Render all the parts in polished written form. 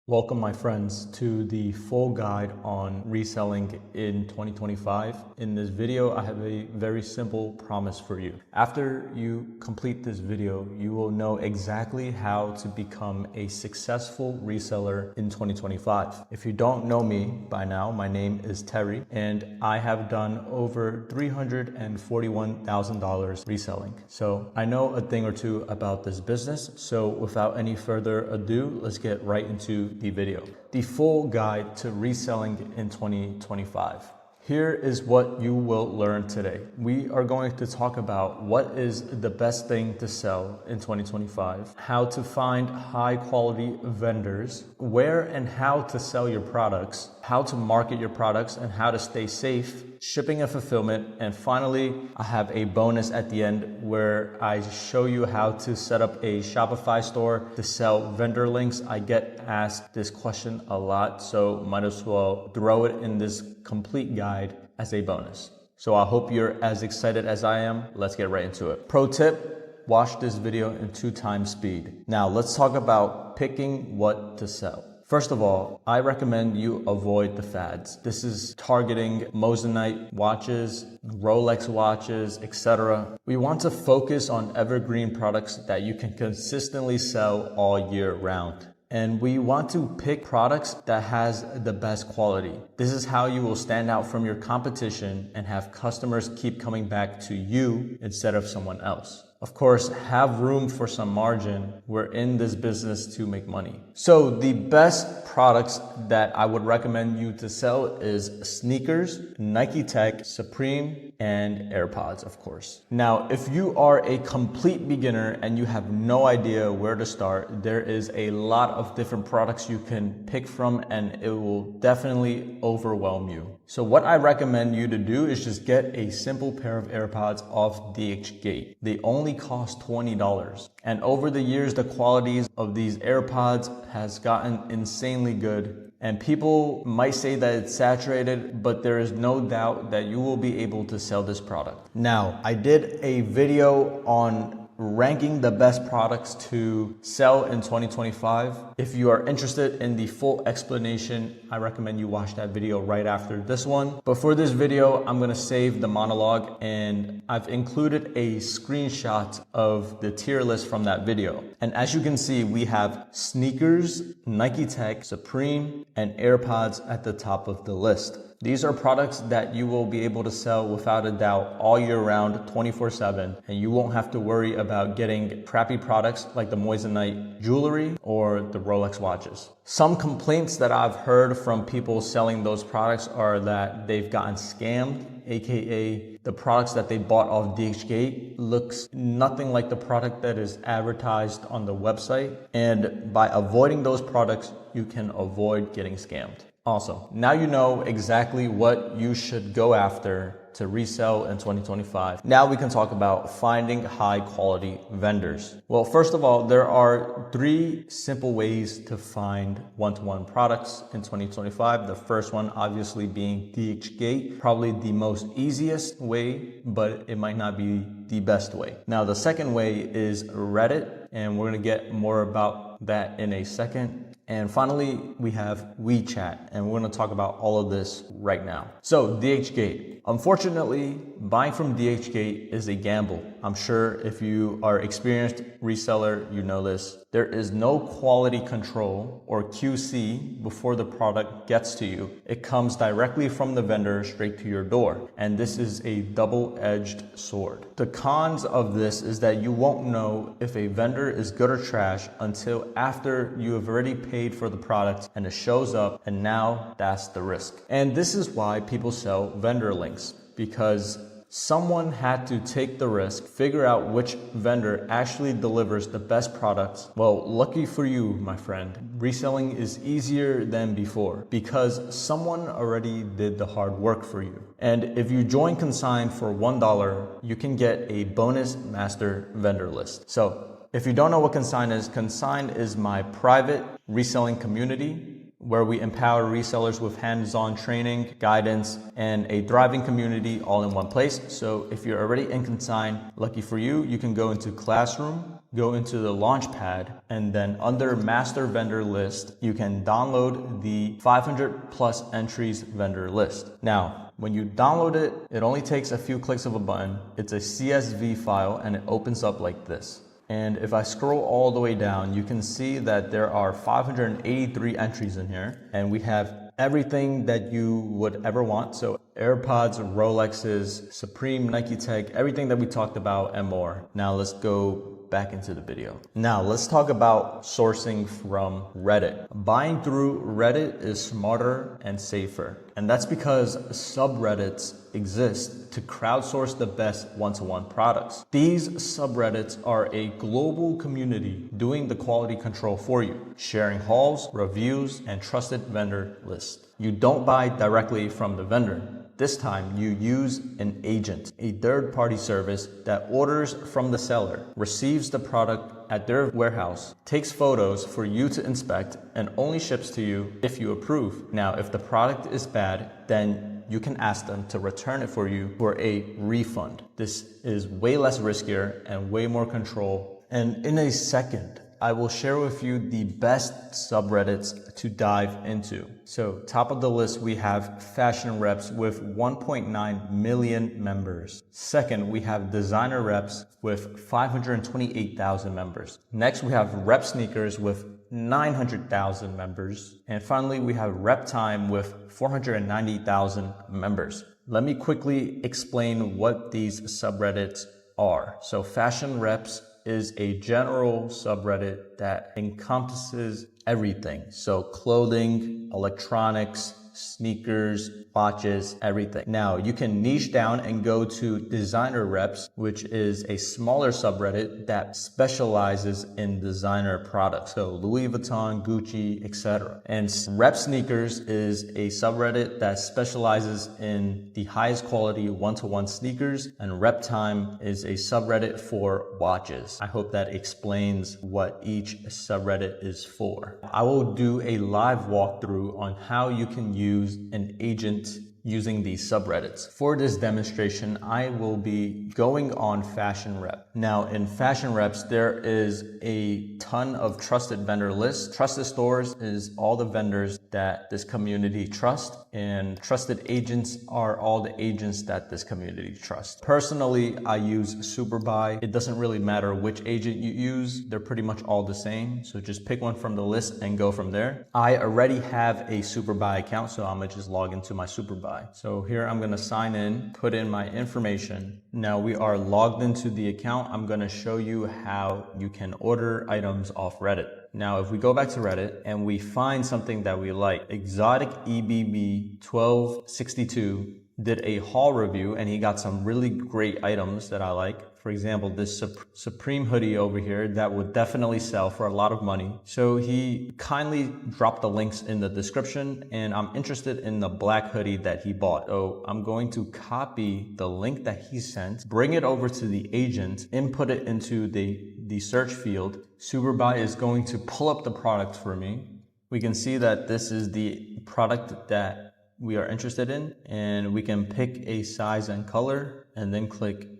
Welcome, my friends, to the full guide on reselling in 2025. In this video, I have a very simple promise for you. After you complete this video, you will know exactly how to become a successful reseller in 2025. If you don't know me by now, my name is Terry, and I have done over $341,000 reselling. So I know a thing or two about this business. So without any further ado, let's get right into the video. The full guide to reselling in 2025. Here is what you will learn today. We are going to talk about what is the best thing to sell in 2025, how to find high quality vendors, where and how to sell your products, how to market your products and how to stay safe, shipping and fulfillment, and finally, I have a bonus at the end where I show you how to set up a Shopify store to sell vendor links. I get asked this question a lot, so might as well throw it in this complete guide as a bonus. So I hope you're as excited as I am. Let's get right into it. Pro tip, watch this video in 2x speed. Now let's talk about picking what to sell. First of all, I recommend you avoid the fads. This is targeting Moissanite watches, Rolex watches, etc. We want to focus on evergreen products that you can consistently sell all year round. And we want to pick products that has the best quality. This is how you will stand out from your competition and have customers keep coming back to you instead of someone else. Of course, have room for some margin. We're in this business to make money. So the best products that I would recommend you to sell is sneakers, Nike Tech, Supreme, and AirPods, of course. Now, if you are a complete beginner and you have no idea where to start, there is a lot of different products you can pick from and it will definitely overwhelm you. So what I recommend you to do is just get a simple pair of AirPods off DHgate. They only cost $20. And over the years, the qualities of these AirPods has gotten insanely good. And people might say that it's saturated, but there is no doubt that you will be able to sell this product. Now, I did a video on ranking the best products to sell in 2025. If you are interested in the full explanation, I recommend you watch that video right after this one. But for this video, I'm gonna save the monologue and I've included a screenshot of the tier list from that video. And as you can see, we have sneakers, Nike Tech, Supreme, and AirPods at the top of the list. These are products that you will be able to sell without a doubt all year round, 24/7, and you won't have to worry about getting crappy products like the Moissanite jewelry or the Rolex watches. Some complaints that I've heard from people selling those products are that they've gotten scammed, aka the products that they bought off DHgate looks nothing like the product that is advertised on the website. And by avoiding those products, you can avoid getting scammed. Awesome. Now you know exactly what you should go after to resell in 2025. Now we can talk about finding high quality vendors. Well, first of all, there are 3 simple ways to find one-to-one products in 2025. The first one obviously being DHgate, probably the most easiest way, but it might not be the best way. Now, the second way is Reddit, and we're gonna get more about that in a second. And finally, we have WeChat, and we're gonna talk about all of this right now. So DHgate. Unfortunately, buying from DHgate is a gamble. I'm sure if you are experienced reseller, you know this. There is no quality control or QC before the product gets to you. It comes directly from the vendor straight to your door. And this is a double-edged sword. The cons of this is that you won't know if a vendor is good or trash until after you have already paid for the product and it shows up, and now that's the risk. And this is why people sell vendor links, because someone had to take the risk, figure out which vendor actually delivers the best products. Well, lucky for you, my friend, reselling is easier than before because someone already did the hard work for you. And if you join Consign for $1, you can get a bonus master vendor list. So if you don't know what Consign is my private reselling community where we empower resellers with hands-on training, guidance, and a thriving community all in one place. So if you're already in Consign, lucky for you, you can go into Classroom, go into the launch pad, and then under master vendor list, you can download the 500 plus entries vendor list. Now, when you download it, it only takes a few clicks of a button. It's a CSV file and it opens up like this. And if I scroll all the way down, you can see that there are 583 entries in here, and we have everything that you would ever want. So AirPods, Rolexes, Supreme, Nike Tech, everything that we talked about and more. Now let's go back into the video. Now let's talk about sourcing from Reddit. Buying through Reddit is smarter and safer. And that's because subreddits exist to crowdsource the best one-to-one products. These subreddits are a global community doing the quality control for you, sharing hauls, reviews, and trusted vendor lists. You don't buy directly from the vendor. This time you use an agent, a third-party service that orders from the seller, receives the product at their warehouse, takes photos for you to inspect, and only ships to you if you approve. Now, if the product is bad, then you can ask them to return it for you for a refund. This is way less riskier and way more control. And in a second, I will share with you the best subreddits to dive into. So top of the list, we have Fashion Reps with 1.9 million members. Second, we have Designer Reps with 528,000 members. Next, we have Rep Sneakers with 900,000 members. And finally, we have Rep Time with 490,000 members. Let me quickly explain what these subreddits are. So Fashion Reps is a general subreddit that encompasses everything. So clothing, electronics, sneakers, watches, everything. Now you can niche down and go to Designer Reps, which is a smaller subreddit that specializes in designer products. So Louis Vuitton, Gucci, etc. And Rep Sneakers is a subreddit that specializes in the highest quality one-to-one sneakers. And Rep Time is a subreddit for watches. I hope that explains what each subreddit is for. I will do a live walkthrough on how you can use an agent using these subreddits. For this demonstration, I will be going on Fashion Rep. Now in Fashion Reps, there is a ton of trusted vendor lists. Trusted stores is all the vendors that this community trusts, and trusted agents are all the agents that this community trusts. Personally, I use Superbuy. It doesn't really matter which agent you use. They're pretty much all the same. So just pick one from the list and go from there. I already have a Superbuy account, so I'm gonna just log into my Superbuy. So here I'm gonna sign in, put in my information. Now we are logged into the account. I'm gonna show you how you can order items off Reddit. Now, if we go back to Reddit and we find something that we like, Exotic EBB 1262 did a haul review and he got some really great items that I like. For example, this Supreme hoodie over here that would definitely sell for a lot of money. So he kindly dropped the links in the description, and I'm interested in the black hoodie that he bought. So I'm going to copy the link that he sent, bring it over to the agent, input it into the search field. Superbuy is going to pull up the product for me. We can see that this is the product that we are interested in, and we can pick a size and color and then click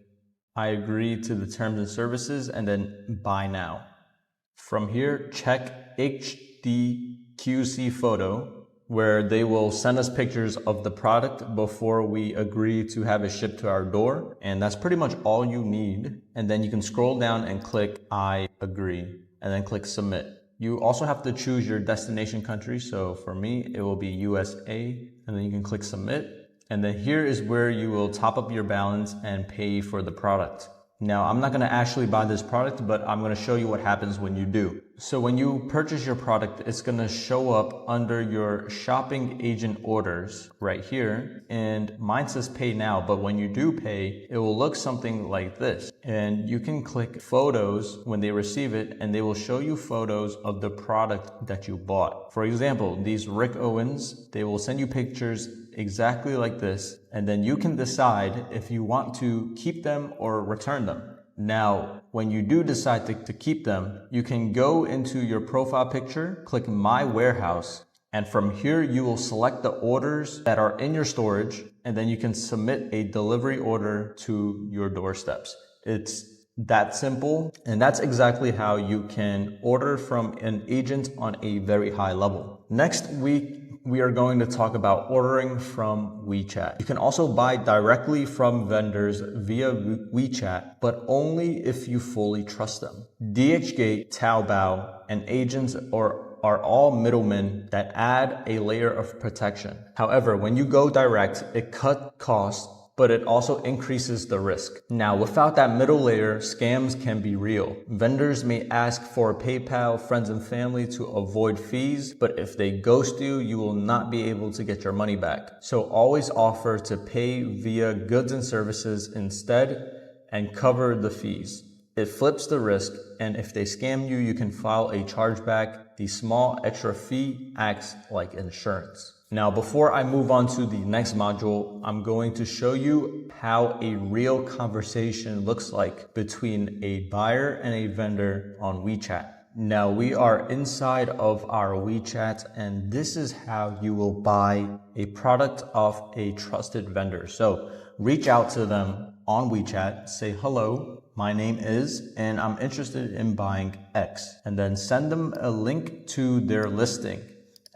I agree to the terms and services and then buy now. From here, check HDQC photo, where they will send us pictures of the product before we agree to have it shipped to our door. And that's pretty much all you need. And then you can scroll down and click I agree and then click submit. You also have to choose your destination country. So for me, it will be USA, and then you can click submit. And then here is where you will top up your balance and pay for the product. Now, I'm not going to actually buy this product, but I'm going to show you what happens when you do. So when you purchase your product, it's going to show up under your shopping agent orders right here. And mine says pay now, but when you do pay, it will look something like this. And you can click photos when they receive it, and they will show you photos of the product that you bought. For example, these Rick Owens, they will send you pictures exactly like this, and then you can decide if you want to keep them or return them. Now, when you do decide to keep them, you can go into your profile picture, click My Warehouse, and from here you will select the orders that are in your storage, and then you can submit a delivery order to your doorsteps. It's That simple. And that's exactly how you can order from an agent on a very high level. Next week, we are going to talk about ordering from WeChat. You can also buy directly from vendors via WeChat, but only if you fully trust them. DHgate, Taobao, and agents are all middlemen that add a layer of protection. However, when you go direct, it cuts costs, but it also increases the risk. Now, without that middle layer, scams can be real. Vendors may ask for PayPal, friends and family to avoid fees, but if they ghost you, you will not be able to get your money back. So always offer to pay via goods and services instead and cover the fees. It flips the risk, and if they scam you, you can file a chargeback. The small extra fee acts like insurance. Now, before I move on to the next module, I'm going to show you how a real conversation looks like between a buyer and a vendor on WeChat. Now, we are inside of our WeChat, and this is how you will buy a product off a trusted vendor. So reach out to them on WeChat, say, hello, my name is, and I'm interested in buying X, and then send them a link to their listing.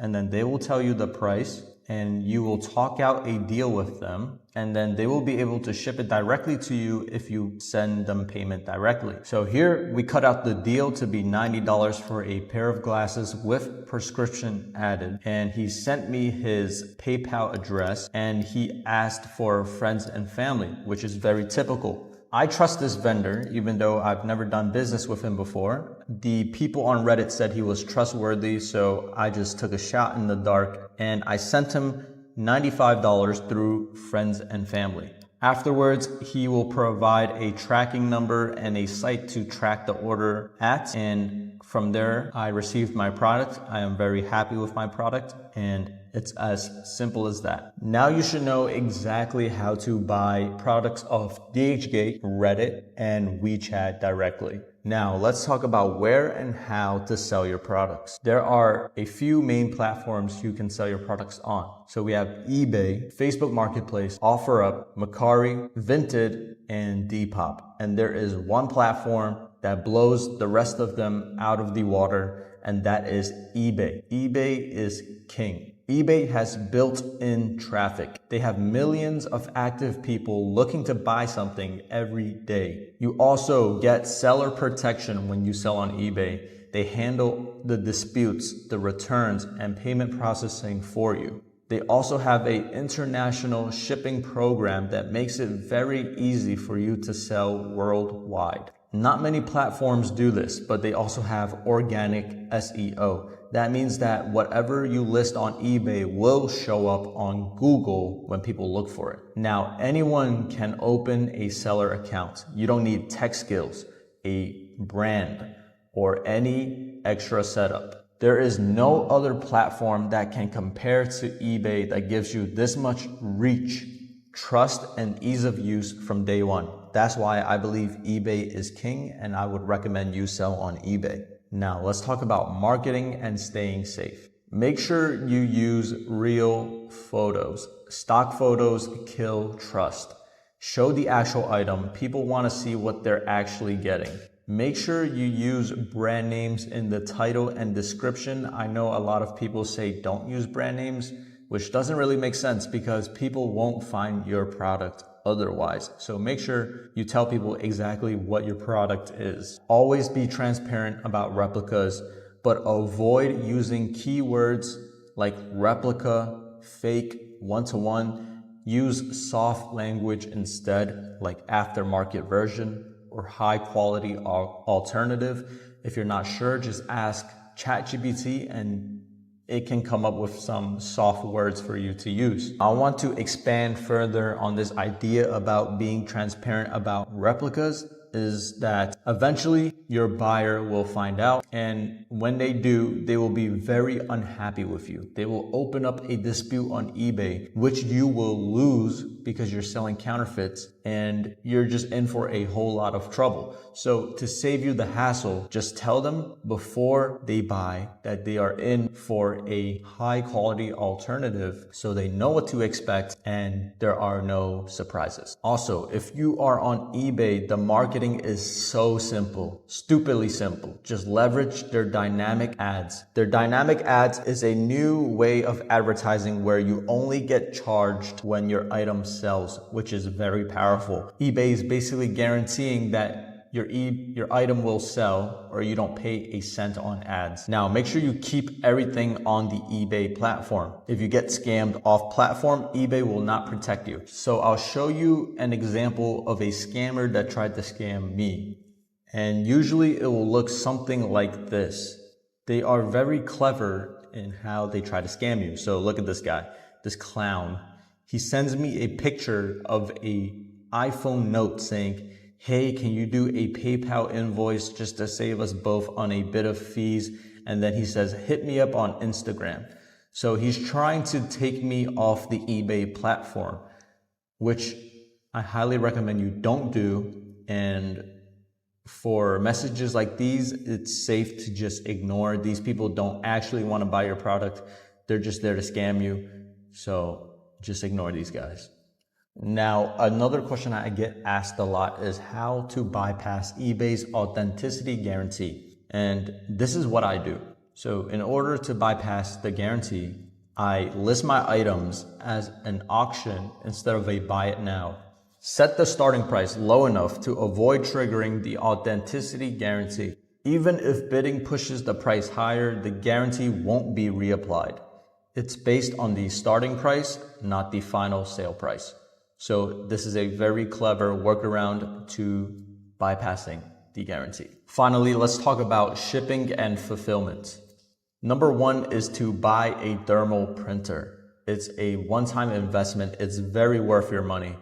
And then they will tell you the price, and you will talk out a deal with them, and then they will be able to ship it directly to you if you send them payment directly. So here we cut out the deal to be $90 for a pair of glasses with prescription added, and he sent me his PayPal address, and he asked for friends and family, which is very typical. I trust this vendor, even though I've never done business with him before. The people on Reddit said he was trustworthy, so I just took a shot in the dark and I sent him $95 through friends and family. Afterwards, he will provide a tracking number and a site to track the order at, and from there, I received my product. I am very happy with my product, and it's as simple as that. Now you should know exactly how to buy products off DHgate, Reddit, and WeChat directly. Now let's talk about where and how to sell your products. There are a few main platforms you can sell your products on. So we have eBay, Facebook Marketplace, OfferUp, Mercari, Vinted, and Depop. And there is one platform that blows the rest of them out of the water, and that is eBay. eBay is king. eBay has built-in traffic. They have millions of active people looking to buy something every day. You also get seller protection when you sell on eBay. They handle the disputes, the returns, and payment processing for you. They also have an international shipping program that makes it very easy for you to sell worldwide. Not many platforms do this, but they also have organic SEO. That means that whatever you list on eBay will show up on Google when people look for it. Now, anyone can open a seller account. You don't need tech skills, a brand, or any extra setup. There is no other platform that can compare to eBay that gives you this much reach, trust, and ease of use from day one. That's why I believe eBay is king, and I would recommend you sell on eBay. Now let's talk about marketing and staying safe. Make sure you use real photos. Stock photos kill trust. Show the actual item. People want to see what they're actually getting. Make sure you use brand names in the title and description. I know a lot of people say don't use brand names, which doesn't really make sense because people won't find your product otherwise. So make sure you tell people exactly what your product is. Always be transparent about replicas, but avoid using keywords like replica, fake, one-to-one. Use soft language instead, like aftermarket version or high quality alternative. If you're not sure, just ask ChatGPT and it can come up with some soft words for you to use. I want to expand further on this idea about being transparent about replicas. Is that eventually your buyer will find out, and when they do, they will be very unhappy with you. They will open up a dispute on eBay, which you will lose because you're selling counterfeits and you're just in for a whole lot of trouble. So to save you the hassle, just tell them before they buy that they are in for a high quality alternative so they know what to expect and there are no surprises. Also, if you are on eBay, the market marketing is so simple, stupidly simple. Just leverage their dynamic ads. Their dynamic ads is a new way of advertising where you only get charged when your item sells, which is very powerful. eBay is basically guaranteeing that your item will sell or you don't pay a cent on ads. Now, make sure you keep everything on the eBay platform. If you get scammed off platform, eBay will not protect you. So I'll show you an example of a scammer that tried to scam me. And usually it will look something like this. They are very clever in how they try to scam you. So look at this guy, this clown. He sends me a picture of an iPhone note saying, hey, can you do a PayPal invoice just to save us both on a bit of fees? And then he says, hit me up on Instagram. So he's trying to take me off the eBay platform, which I highly recommend you don't do. And for messages like these, it's safe to just ignore. These people don't actually want to buy your product. They're just there to scam you. So just ignore these guys. Now, another question I get asked a lot is how to bypass eBay's authenticity guarantee. And this is what I do. So in order to bypass the guarantee, I list my items as an auction instead of a buy it now. Set the starting price low enough to avoid triggering the authenticity guarantee. Even if bidding pushes the price higher, the guarantee won't be reapplied. It's based on the starting price, not the final sale price. So this is a very clever workaround to bypassing the guarantee. Finally, let's talk about shipping and fulfillment. Number one is to buy a thermal printer. It's a one-time investment. It's very worth your money.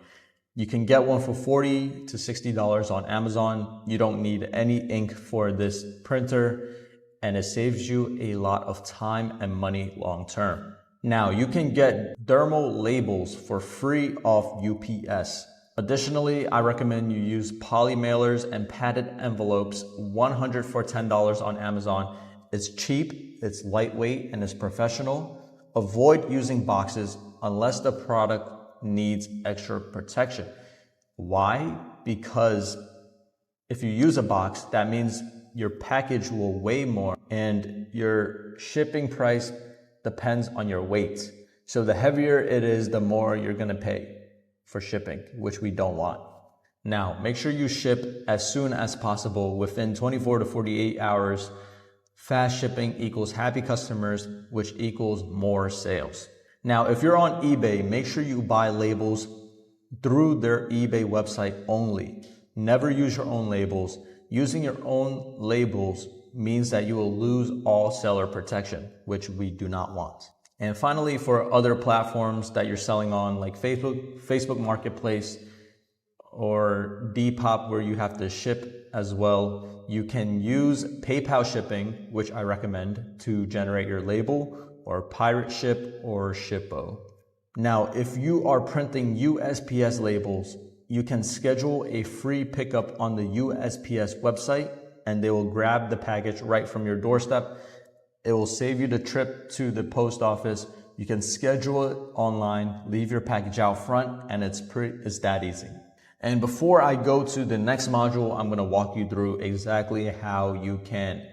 You can get one for $40 to $60 on Amazon. You don't need any ink for this printer, and it saves you a lot of time and money long term. Now, you can get thermal labels for free off UPS. Additionally, I recommend you use poly mailers and padded envelopes, 100 for $10 on Amazon. It's cheap, it's lightweight, and it's professional. Avoid using boxes unless the product needs extra protection. Why? Because if you use a box, that means your package will weigh more and your shipping price depends on your weight. So the heavier it is, the more you're gonna pay for shipping, which we don't want. Now, make sure you ship as soon as possible within 24 to 48 hours. Fast shipping equals happy customers, which equals more sales. Now, if you're on eBay, make sure you buy labels through their eBay website only. Never use your own labels. Using your own labels means that you will lose all seller protection, which we do not want. And finally, for other platforms that you're selling on, like Facebook Marketplace or Depop, where you have to ship as well, you can use PayPal shipping, which I recommend, to generate your label, or Pirate Ship or Shippo. Now, if you are printing USPS labels, you can schedule a free pickup on the USPS website, and they will grab the package right from your doorstep. It will save you the trip to the post office. You can schedule it online, leave your package out front, and it's that easy. And before I go to the next module, I'm gonna walk you through exactly how you can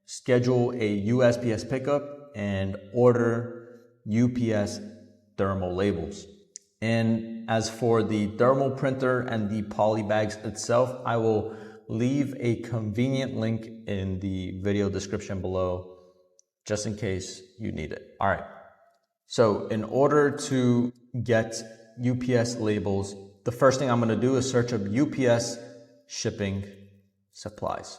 schedule a USPS pickup and order UPS thermal labels. And as for the thermal printer and the poly bags itself, I will leave a convenient link in the video description below, just in case you need it. All right. So in order to get UPS labels, the first thing I'm going to do is search up UPS shipping supplies.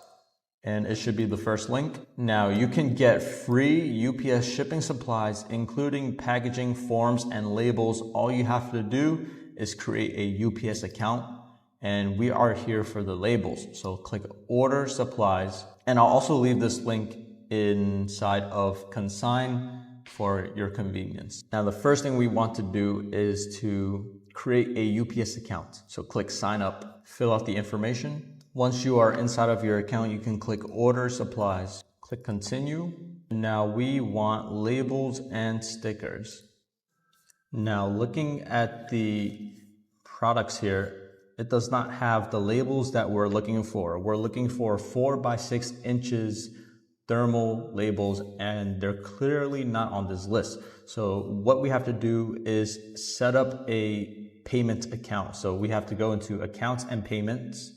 And it should be the first link. Now you can get free UPS shipping supplies, including packaging, forms, and labels. All you have to do is create a UPS account, and we are here for the labels. So click order supplies, and I'll also leave this link inside of consign for your convenience. Now the first thing we want to do is to create a UPS account. So click sign up, fill out the information. Once you are inside of your account, you can click order supplies, click continue. Now we want labels and stickers. Now looking at the products here, it does not have the labels that we're looking for. We're looking for 4 by 6 inches thermal labels, and they're clearly not on this list. So what we have to do is set up a payment account. So we have to go into accounts and payments,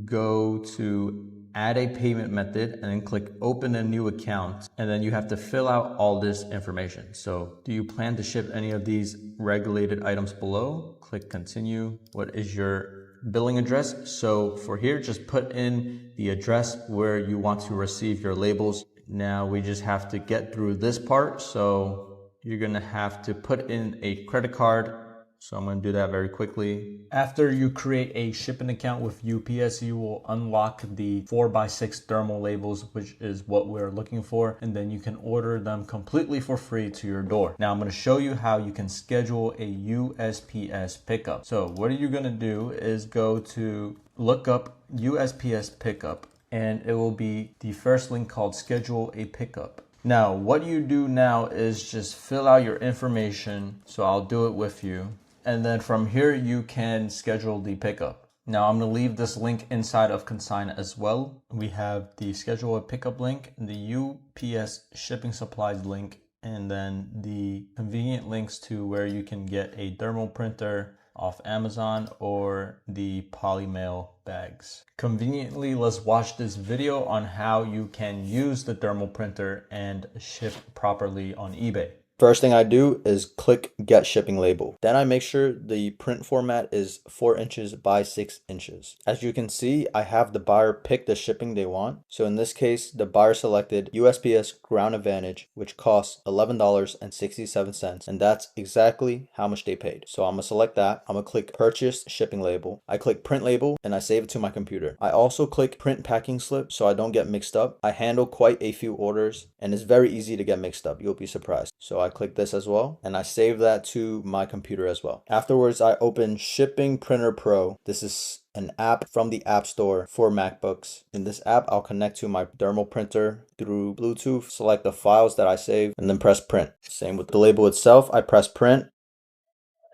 go to add a payment method, and then click open a new account. And then you have to fill out all this information. So do you plan to ship any of these regulated items below? Click continue. What is your billing address? So for here, just put in the address where you want to receive your labels. Now we just have to get through this part. So you're gonna have to put in a credit card. So I'm going to do that very quickly. After you create a shipping account with UPS, you will unlock the 4 by 6 thermal labels, which is what we're looking for. And then you can order them completely for free to your door. Now I'm going to show you how you can schedule a USPS pickup. So what you're going to do is go to look up USPS pickup, and it will be the first link called schedule a pickup. Now, what you do now is just fill out your information. So I'll do it with you. And then from here, you can schedule the pickup. Now I'm going to leave this link inside of Consign as well. We have the schedule a pickup link, the UPS shipping supplies link, and then the convenient links to where you can get a thermal printer off Amazon or the polymail bags. Conveniently, let's watch this video on how you can use the thermal printer and ship properly on eBay. First thing I do is click get shipping label. Then I make sure the print format is 4 inches by 6 inches. As you can see, I have the buyer pick the shipping they want. So in this case, the buyer selected USPS Ground Advantage, which costs $11.67. And that's exactly how much they paid. So I'm gonna select that. I'm gonna click purchase shipping label. I click print label and I save it to my computer. I also click print packing slip so I don't get mixed up. I handle quite a few orders and it's very easy to get mixed up. You'll be surprised. So I click this as well and I save that to my computer as well. Afterwards, I open Shipping Printer Pro. This is an app from the App Store for MacBooks. In this app, I'll connect to my thermal printer through Bluetooth, select the files that I saved, and then press print. Same with the label itself. I press print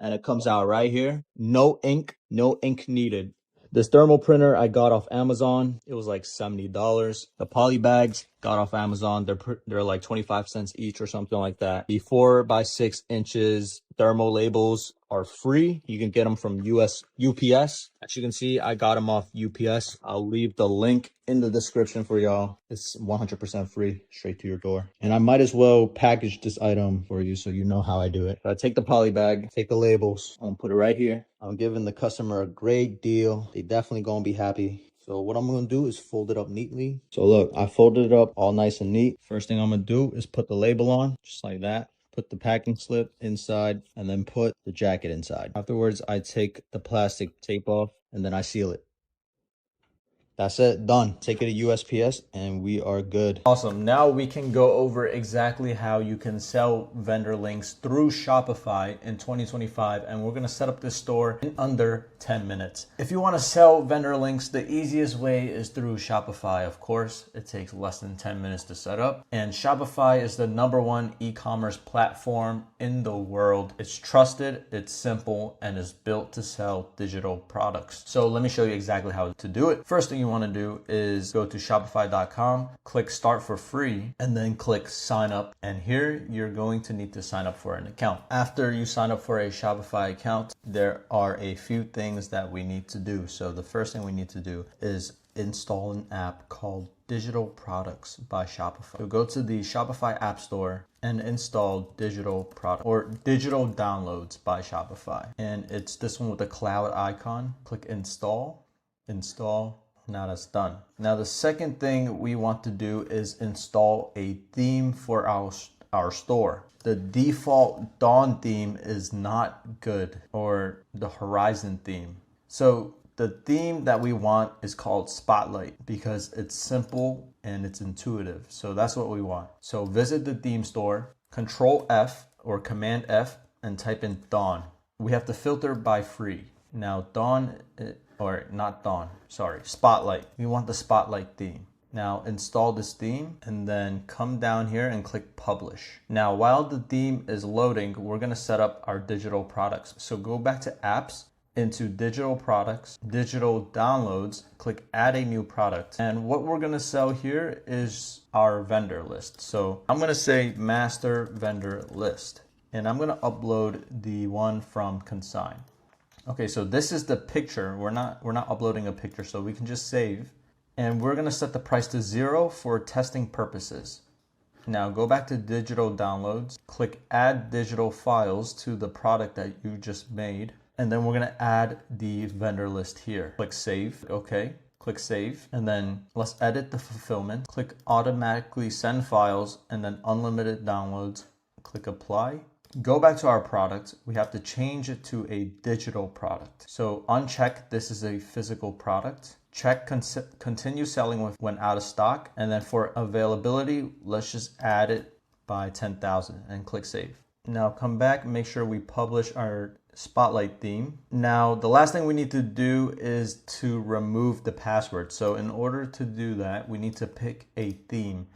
and it comes out right here. No ink needed. This thermal printer I got off Amazon. It was like $70. The poly bags got off Amazon. They're like 25 cents each or something like that. The 4 by 6 inches thermal labels are free. You can get them from UPS. As you can see, I got them off UPS. I'll leave the link in the description for y'all. It's 100% free, straight to your door. And I might as well package this item for you so you know how I do it. So I take the poly bag, take the labels, I'm gonna put it right here. I'm giving the customer a great deal. They definitely gonna be happy. So what I'm gonna do is fold it up neatly. So look, I folded it up all nice and neat. First thing I'm gonna do is put the label on, just like that. Put the packing slip inside and then put the jacket inside. Afterwards, I take the plastic tape off and then I seal it. That's it, done. Take it to USPS and we are good. Awesome. Now we can go over exactly how you can sell vendor links through Shopify in 2025. And we're going to set up this store in under 10 minutes. If you want to sell vendor links, the easiest way is through Shopify. Of course, it takes less than 10 minutes to set up. And Shopify is the #1 e-commerce platform in the world. It's trusted, it's simple, and is built to sell digital products. So let me show you exactly how to do it. First thing you want to do is go to shopify.com, click start for free, and then click sign up. And here you're going to need to sign up for an account. After you sign up for a Shopify account, there are a few things that we need to do. So the first thing we need to do is install an app called Digital Products by Shopify. So go to the Shopify App Store and install Digital Product or Digital Downloads by Shopify. And it's this one with the cloud icon. Click install. Now that's done. Now the second thing we want to do is install a theme for our store. The default Dawn theme is not good, or the Horizon theme. So the theme that we want is called Spotlight because it's simple and it's intuitive. So that's what we want. So visit the theme store, Control F or Command F, and type in Dawn. We have to filter by free. Now Dawn, or not Dawn, sorry, Spotlight. We want the Spotlight theme. Now install this theme and then come down here and click publish. Now while the theme is loading, we're gonna set up our digital products. So go back to apps into digital products, digital downloads, click add a new product. And what we're gonna sell here is our vendor list. So I'm gonna say master vendor list, and I'm gonna upload the one from Consign. Okay, so this is the picture. We're not uploading a picture, so we can just save. And we're gonna set the price to 0 for testing purposes. Now go back to digital downloads, click add digital files to the product that you just made. And then we're gonna add the vendor list here. Click save, okay. Click save, and then let's edit the fulfillment. Click automatically send files, and then unlimited downloads. Click apply. Go back to our product. We have to change it to a digital product. So uncheck this is a physical product. Check continue selling when out of stock. And then for availability, let's just add it by 10,000 and click save. Now come back, make sure we publish our spotlight theme. Now the last thing we need to do is to remove the password. So in order to do that, we need to pick a theme.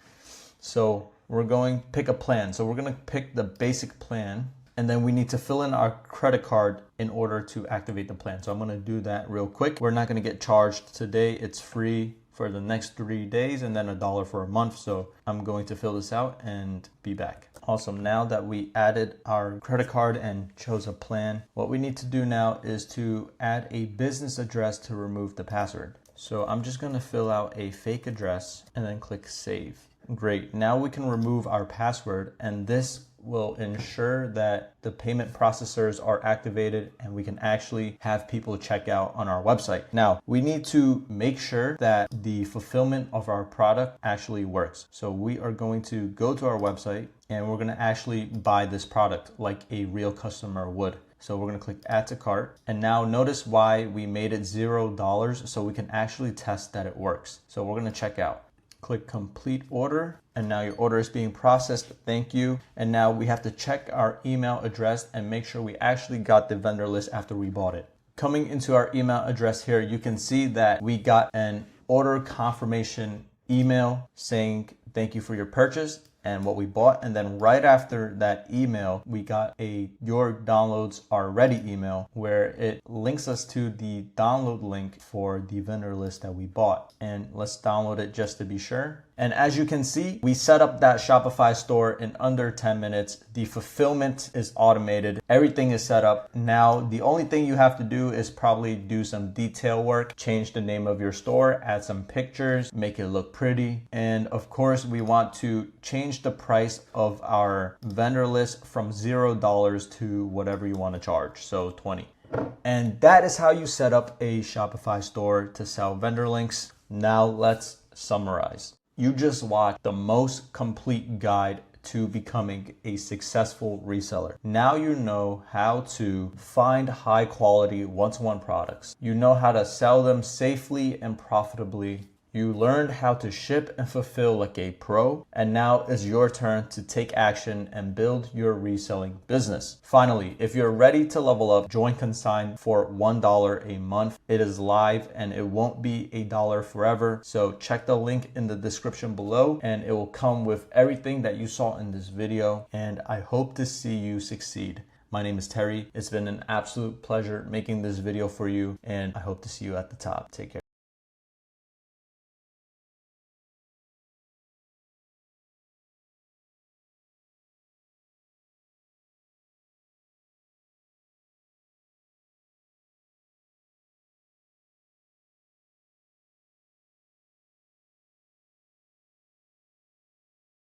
So we're going to pick a plan. So we're going to pick the basic plan, and then we need to fill in our credit card in order to activate the plan. So I'm going to do that real quick. We're not going to get charged today. It's free for the next 3 days and then $1 for a month. So I'm going to fill this out and be back. Awesome. Now that we added our credit card and chose a plan, what we need to do now is to add a business address to remove the password. So I'm just going to fill out a fake address and then click save. Great. Now we can remove our password, and this will ensure that the payment processors are activated and we can actually have people check out on our website. Now, we need to make sure that the fulfillment of our product actually works. So we are going to go to our website and we're going to actually buy this product like a real customer would. So we're going to click add to cart, and now notice why we made it $0 so we can actually test that it works. So we're going to check out. Click complete order, and now your order is being processed. Thank you. And now we have to check our email address and make sure we actually got the vendor list after we bought it. Coming into our email address here, you can see that we got an order confirmation email saying thank you for your purchase and what we bought. And then right after that email, we got a your downloads are ready email where it links us to the download link for the vendor list that we bought. And let's download it just to be sure. And as you can see, we set up that Shopify store in under 10 minutes. The fulfillment is automated. Everything is set up. Now, the only thing you have to do is probably do some detail work, change the name of your store, add some pictures, make it look pretty. And of course, we want to change the price of our vendor list from $0 to whatever you want to charge. So 20. And that is how you set up a Shopify store to sell vendor links. Now let's summarize. You just watched the most complete guide to becoming a successful reseller. Now you know how to find high quality one-to-one products. You know how to sell them safely and profitably. You learned how to ship and fulfill like a pro, and now it's your turn to take action and build your reselling business. Finally, if you're ready to level up, join Consign for $1 a month. It is live and it won't be $1 forever. So check the link in the description below and it will come with everything that you saw in this video. And I hope to see you succeed. My name is Terry. It's been an absolute pleasure making this video for you, and I hope to see you at the top. Take care.